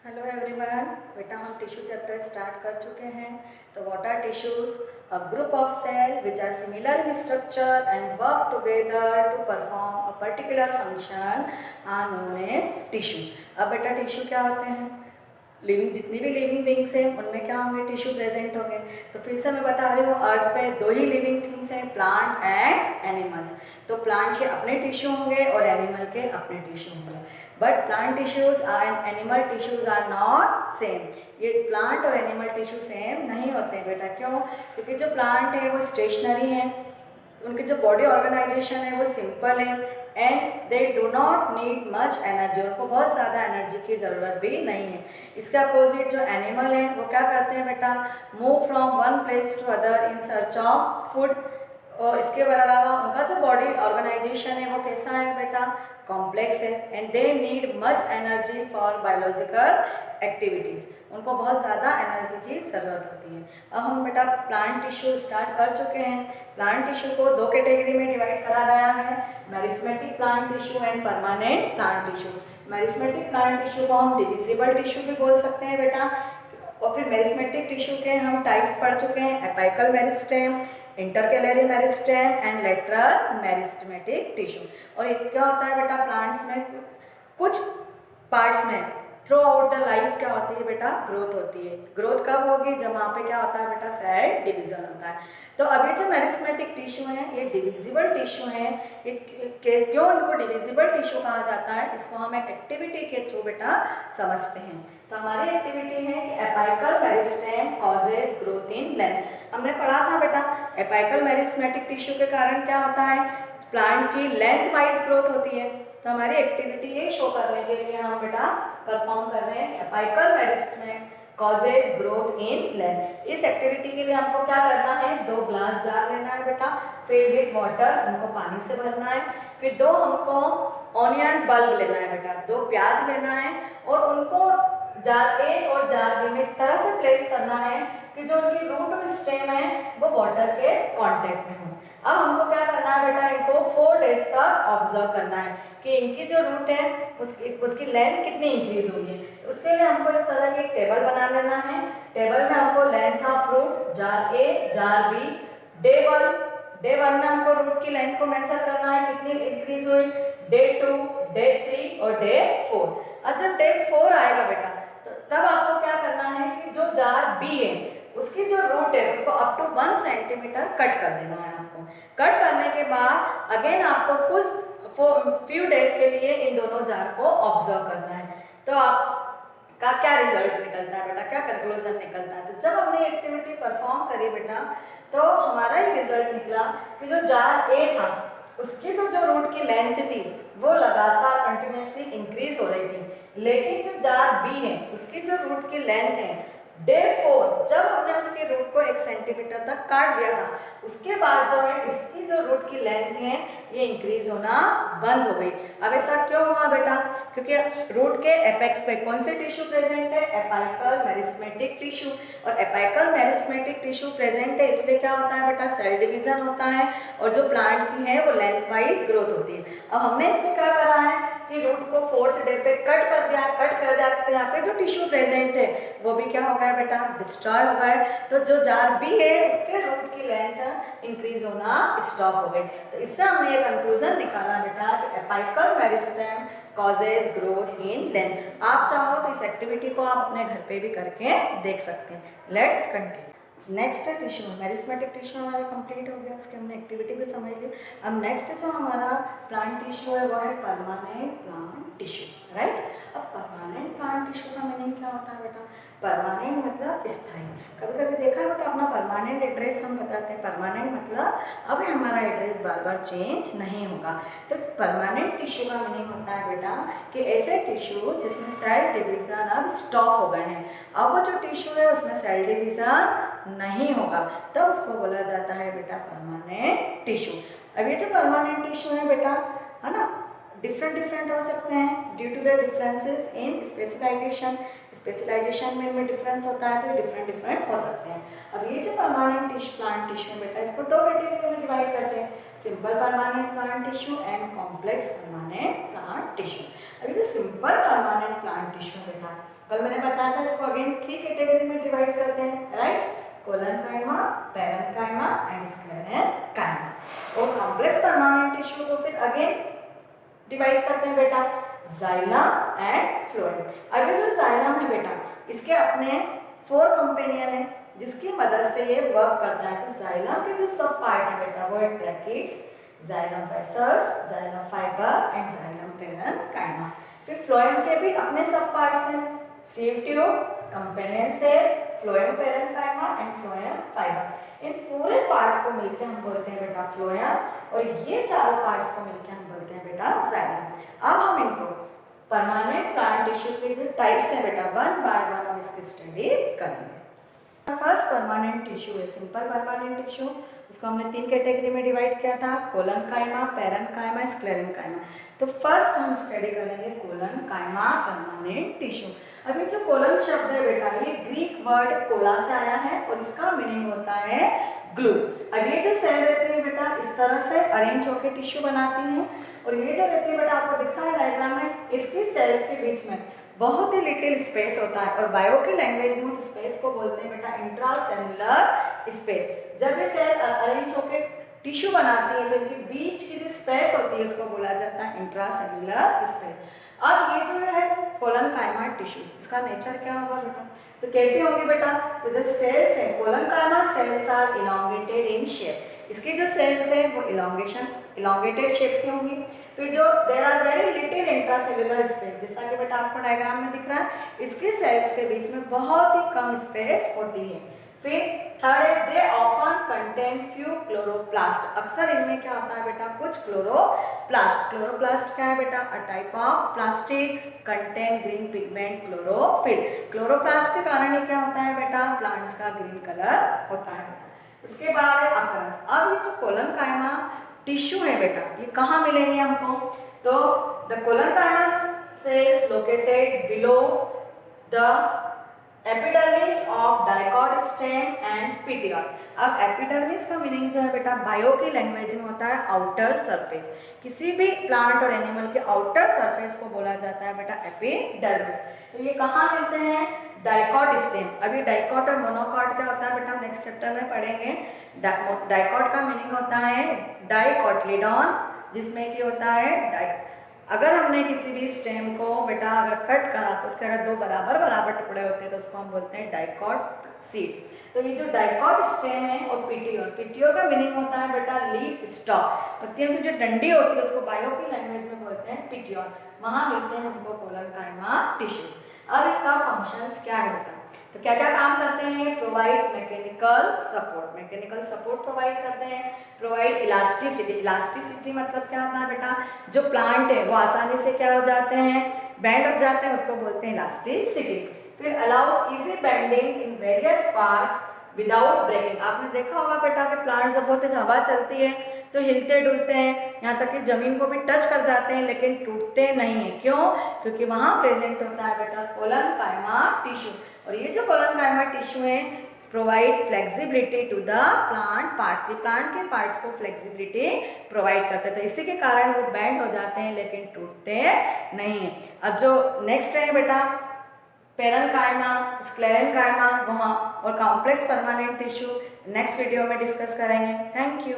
Hello everyone, बेटा हम tissue chapter start कर चुके हैं। तो what are tissues? A group of cell which are similar in structure and work together to perform a particular function are known as tissue. अब बेटा tissue क्या होते हैं? लिविंग, जितनी भी लिविंग बींग्स हैं उनमें क्या होंगे? टिश्यू प्रेजेंट होंगे। तो फिर से मैं बता रही हूँ, अर्थ पे दो ही लिविंग थिंग्स हैं, प्लांट एंड एनिमल्स। तो प्लांट के अपने टिश्यू होंगे और एनिमल के अपने टिश्यू होंगे। But plant tissues and animal tissues are not same. ये प्लांट और एनिमल टिश्यू सेम नहीं होते हैं बेटा। क्यों? क्योंकि जो प्लांट है वो स्टेशनरी है, उनकी जो बॉडी ऑर्गेनाइजेशन है वो सिंपल है and they do not need much energy. उनको बहुत ज़्यादा एनर्जी की ज़रूरत भी नहीं है। इसके अपोजिट जो एनिमल है वो क्या करते हैं बेटा? Move from one place to other in search of food. और इसके अलावा उनका जो बॉडी ऑर्गेनाइजेशन है वो कैसा है बेटा? कॉम्प्लेक्स है and they need much energy for biological activities. उनको बहुत ज़्यादा एनर्जी की ज़रूरत होती है। अब हम बेटा प्लांट टिश्यू स्टार्ट कर चुके हैं। प्लांट टिश्यू को दो कैटेगरी में डिवाइड करा गया है, meristematic plant tissue and permanent plant tissue. Meristematic plant tissue को हम डिविजिबल टिश्यू भी बोल सकते हैं बेटा। और फिर मेरिस्मेटिक टिश्यू के हम टाइप्स पढ़ चुके हैं, apical meristem, intercalary meristem and lateral meristematic tissue. और एक क्या होता है बेटा, प्लांट्स में कुछ पार्ट्स में थ्रू आउट द लाइफ क्या होती है बेटा? ग्रोथ होती है। ग्रोथ कब होगी? जब वहाँ पे क्या होता है बेटा? सेल डिवीजन होता है। तो अभी जो मेरिस्मेटिक टिश्यू है ये डिविजिबल टिश्यू है। ये क्यों इनको डिविजिबल टिश्यू कहा जाता है? इसको हम एक एक्टिविटी के थ्रू बेटा समझते हैं। तो हमारी एक्टिविटी है कि apical meristem causes growth in length. हमने पढ़ा था बेटा एपाइकल मेरिस्मेटिक टिश्यू के कारण क्या होता है? प्लांट की लेंथ वाइज ग्रोथ होती है। तो हमारी एक्टिविटी ये शो करने के लिए हम बेटा परफॉर्म कर रहे हैं apical meristem causes growth in length. इस एक्टिविटी के लिए हमको क्या करना है? दो ग्लास जार लेना है बेटा, फिल विथ वाटर, उनको पानी से भरना है। फिर दो हमको ऑनियन बल्ब लेना है बेटा, दो प्याज लेना है और उनको जार ए और जार बी में इस तरह से प्लेस करना है कि जो उनकी रूट और स्टेम है वो वाटर के कांटेक्ट में हो। अब हमको क्या करना है बेटा? इनको 4 डेज तक ऑब्जर्व करना है कि इनकी जो रूट है उसकी लेंथ कितनी इंक्रीज हुई है। उसके लिए हमको इस तरह की एक टेबल बना लेना है। टेबल में हमको length of root jar A jar B day one में हमको रूट की लेंथ को मेजर करना है कितनी इंक्रीज हुई, डे 2, डे 3 और डे 4। अब जब डे 4 आएगा बेटा तो तब आपको क्या करना है कि जो जार बी है उसकी जो रूट है उसको अप टू 1 सेंटीमीटर कट कर देना है आपको। कट करने के बाद अगेन आपको कुछ फ्यू डेज के लिए इन दोनों जार को ऑब्जर्व करना है। तो आपका क्या रिजल्ट निकलता है बेटा? क्या कंक्लूजन निकलता है? तो जब हमने एक्टिविटी परफॉर्म करी बेटा तो हमारा ये रिजल्ट निकला कि जो जार ए था उसकी तो जो रूट की लेंथ थी वो लगातार कंटिन्यूसली इंक्रीज हो रही थी, लेकिन जो जार बी है उसकी जो रूट की लेंथ है डे 4 जब हमने उसकी रूट को 1 सेंटीमीटर तक काट दिया था उसके बाद जो है इसकी जो रूट की लेंथ है ये इंक्रीज होना बंद हो गई। अब ऐसा क्यों हुआ बेटा? क्योंकि रूट के एपेक्स पे कौन से टिश्यू प्रेजेंट है? Apical meristematic tissue. और एपाइकल मेरिस्मेटिक टिश्यू प्रेजेंट है इसलिए क्या होता है बेटा? सेल डिवीजन होता है और जो प्लांट की है वो लेंथ वाइज ग्रोथ होती है। अब हमने इसमें क्या करा है कि रूट को 4th डे पे कट कर दिया तो यहाँ पे जो टिश्यू प्रेजेंट थे वो भी क्या हो गया बेटा? डिस्ट्रॉय हो गए। तो जो जार बी है उसके रूट की लेंथ इंक्रीज होना स्टॉप हो गई। तो इससे हमने ये कंक्लूजन निकाला बेटा कि apical meristem causes growth in length. आप चाहो तो इस एक्टिविटी को आप अपने घर पे भी करके देख सकते हैं। Let's continue. Next tissue meristematic tissue हमारा कंप्लीट हो गया, उसकी हमने एक्टिविटी भी समझ ली। अब नेक्स्ट जो हमारा प्लांट टिश्यू है वो है परमानेंट प्लांट टिश्यू, राइट। अब परमानेंट प्लांट टिश्यू का मीनिंग क्या होता है बेटा? परमानेंट मतलब स्थायी। कभी कभी देखा है बेटा अपना परमानेंट एड्रेस हम बताते हैं, परमानेंट मतलब अब हमारा एड्रेस बार बार चेंज नहीं होगा। तो परमानेंट टिश्यू का मीनिंग होता है बेटा कि ऐसे टिश्यू जिसमें सेल डिवीजन अब स्टॉप हो गए हैं। अब वो जो टिश्यू है उसमें सेल डिवीजन नहीं होगा तब उसको बोला जाता है बेटा परमानेंट टिश्यू। अब ये जो परमानेंट टिश्यू है बेटा, है ना, डिफरेंट हो सकते हैं due to the differences in specialisation. Specialisation में इनमें डिफरेंस होता है तो डिफरेंट हो सकते हैं। अब ये जो परमानेंट प्लांट टिश्यू बेटा इसको दो कैटेगरी में डिवाइड करते हैं। Simple permanent plant tissue and complex permanent plant tissue. अभी जो सिंपल परमानेंट प्लांट टिश्यू बेटा, कल मैंने बताया था इसको अगेन 3 कैटेगरी में डिवाइड करते हैं, right? Collenchyma, parenchyma and sclerenchyma. और कॉम्प्लेक्स परमानेंट टिश्यू को फिर अगेन डिवाइड करते हैं बेटा, जाइलम एंड फ्लोएम। अभी जो जाइलम है बेटा, इसके अपने 4 कंपेनियन है जिसकी मदद से ये वर्क करता है। तो जाइलम के जो सब पार्ट है बेटा वो है tracheids, xylem vessels, xylem fibre and xylem parenchyma. फिर फ्लोएम के भी अपने सब पार्ट्स हैं, sieve tube, companion cell, phloem parenchyma and phloem fibre. इन पूरे पार्ट्स को मिलकर हम बोलते हैं बेटा फ्लोएम, और ये 4 पार्ट्स को मिलकर हम बोलते हैं बेटा जाइलम। अब हम इनको परमानेंट प्लांट टिश्यू के जो टाइप्स हैं बेटा, वन बाय वन हम इसकी स्टडी करेंगे। फर्स्ट परमानेंट टिश्यू है सिंपल परमानेंट टिश्यू, उसको हमने 3 कैटेगरी में डिवाइड किया था, कोलनकाइमा, पैरेन्काइमा, स्क्लेरेन्काइमा। तो फर्स्ट हम स्टडी करेंगे कोलनकाइमा परमानेंट टिश्यू। अभी जो कोलन शब्द है बेटा, ये ग्रीक वर्ड कोला से आया है और इसका मीनिंग होता है ग्लू। अब ये जो सेल रहती है बेटा, इस तरह से अरेंज होकर टिश्यू बनाती हैं, और ये जो रहती है बेटा, आपको दिख रहा है डायग्राम में, इसकी सेल्स के बीच में बहुत ही लिटिल स्पेस होता है, और बायो की लैंग्वेज में उस स्पेस को बोलते हैं बेटा इंट्रासेलुलर स्पेस। जब ये सेल अरेंज होकर टिश्यू बनाती है तो इनके बीच की जो स्पेस होती है उसको बोला जाता है इंट्रासेलुलर स्पेस। अब ये जो है कोलनकाइमा टिश्यू, इसका नेचर क्या होगा बेटा? तो कैसे होंगे बेटा? तो जो सेल्स है collenchyma cells are elongated in shape, इसकी जो सेल्स है वो इलॉन्गेटेड शेप की होंगी। फिर जो there are very little intracellular space, जैसा कि बेटा आपको डायग्राम में दिख रहा है, इसके सेल्स के बीच में बहुत ही कम स्पेस होती है। फिर थर्ड है they often contain few chloroplast, अक्सर इनमें क्या होता है बेटा, कुछ क्लोरोप्लास्ट। क्लोरोप्लास्ट क्या है बेटा? A type of plastic contain green pigment chlorophyll. Chloroplast के कारण ये क्या होता है बेटा, प्लांट्स का ग्रीन कलर होता है। उसके बाद है अकरेंस। अब ये जो कोलनकाइमा टिश्यू है बेटा, ये कहाँ मिलेंगे हमको? तो the collenchyma cells located below the epidermis of dicot stem and petiole. अब एपिडर्मिस का मीनिंग जो है बेटा, बायो की लैंग्वेज में होता है आउटर सरफेस। किसी भी प्लांट और एनिमल के आउटर सरफेस को बोला जाता है बेटा एपिडर्मिस। तो ये कहाँ मिलते हैं? Dicot stem. अभी डाइकॉट और मोनोकॉट क्या होता है बेटा, नेक्स्ट चैप्टर में पढ़ेंगे। डाइकॉट का मीनिंग होता है डाइकोटिलेडॉन, जिसमें कि होता है अगर हमने किसी भी स्टेम को बेटा अगर कट करा तो उसके अगर 2 बराबर टुकड़े होते हैं तो उसको हम बोलते हैं डाइकॉट सीड। तो ये जो डाइकॉट स्टेम है, और पिटियोल का मीनिंग होता है बेटा लीफ स्टॉक, पत्तियों की जो डंडी होती है उसको बायो की लैंग्वेज में बोलते हैं पिटियोल। वहाँ मिलते हैं हमको कोलनकाइमा टिश्यूज। अब इसका फंक्शंस क्या है बेटा? तो क्या क्या काम करते हैं? प्रोवाइड मैकेनिकल सपोर्ट प्रोवाइड करते हैं, प्रोवाइड इलास्टिसिटी मतलब क्या होता है बेटा, जो प्लांट है वो आसानी से क्या हो जाते हैं, बैंड हो जाते हैं, उसको बोलते हैं इलास्टिसिटी। फिर allows easy bending in various parts without breaking. आपने देखा होगा बेटा कि प्लांट जब बहुत तेज हवा चलती है तो हिलते डुलते हैं, यहाँ तक कि जमीन को भी टच कर जाते हैं, लेकिन टूटते नहीं हैं। क्यों? क्योंकि वहाँ प्रेजेंट होता है बेटा कोलनकाइमा टिश्यू। और ये जो कोलनकाइमा टिश्यू है provide flexibility to the plant parts, ये प्लांट के पार्ट्स को फ्लेक्सिबिलिटी प्रोवाइड करते हैं, तो इसी के कारण वो बेंड हो जाते हैं लेकिन टूटते नहीं हैं। अब जो नेक्स्ट है बेटा पैरेन्काइमा, स्क्लेरेन्काइमा, वहाँ और complex permanent tissue next video में डिस्कस करेंगे। Thank you.